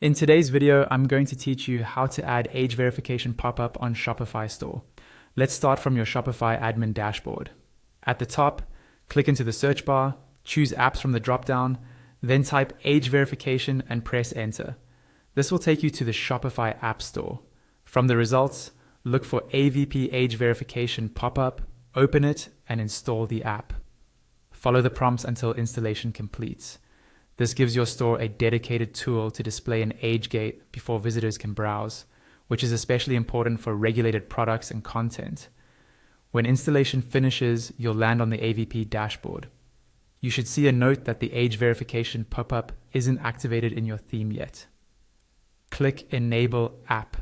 In today's video, I'm going to teach you how to add age verification pop-up on Shopify store. Let's start from your Shopify admin dashboard. At the top, click into the search bar, choose apps from the dropdown, then type age verification and press enter. This will take you to the Shopify app store. From the results, look for AVP age verification pop-up, open it, and install the app. Follow the prompts until installation completes. This gives your store a dedicated tool to display an age gate before visitors can browse, which is especially important for regulated products and content. When installation finishes, you'll land on the AVP dashboard. You should see a note that the age verification pop-up isn't activated in your theme yet. Click Enable App.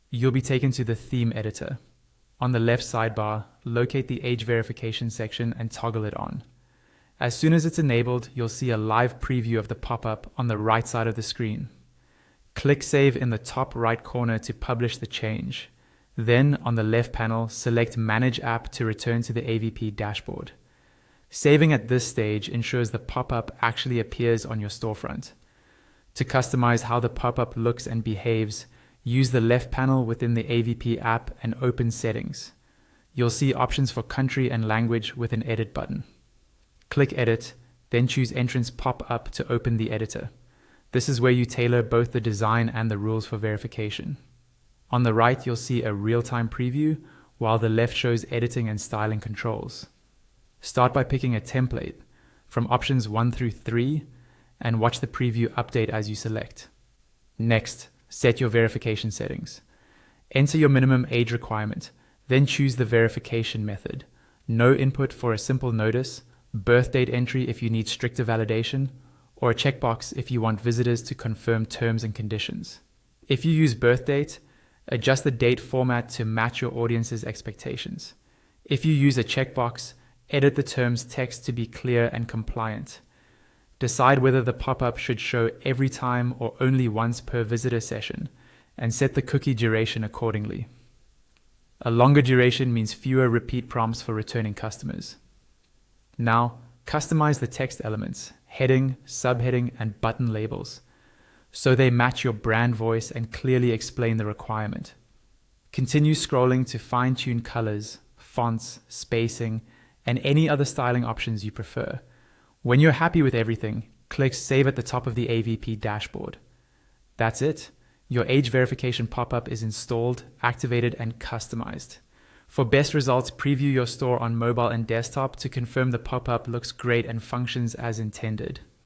You'll be taken to the theme editor. On the left sidebar, locate the age verification section and toggle it on. As soon as it's enabled, you'll see a live preview of the pop-up on the right side of the screen. Click Save in the top right corner to publish the change. Then, on the left panel, select Manage App to return to the AVP dashboard. Saving at this stage ensures the pop-up actually appears on your storefront. To customize how the pop-up looks and behaves, use the left panel within the AVP app and open Settings. You'll see options for country and language with an Edit button. Click Edit, then choose Entrance Pop-up to open the editor. This is where you tailor both the design and the rules for verification. On the right, you'll see a real-time preview, while the left shows editing and styling controls. Start by picking a template from options 1 through 3 and watch the preview update as you select. Next, set your verification settings. Enter your minimum age requirement, then choose the verification method. No input for a simple notice, birth date entry if you need stricter validation, or a checkbox if you want visitors to confirm terms and conditions. If you use birth date, adjust the date format to match your audience's expectations. If you use a checkbox, edit the terms text to be clear and compliant. Decide whether the pop-up should show every time or only once per visitor session, and set the cookie duration accordingly. A longer duration means fewer repeat prompts for returning customers. Now, customize the text elements, heading, subheading, and button labels, so they match your brand voice and clearly explain the requirement. Continue scrolling to fine-tune colors, fonts, spacing, and any other styling options you prefer. When you're happy with everything, click Save at the top of the AVP dashboard. That's it. Your age verification pop-up is installed, activated, and customized. For best results, preview your store on mobile and desktop to confirm the pop-up looks great and functions as intended.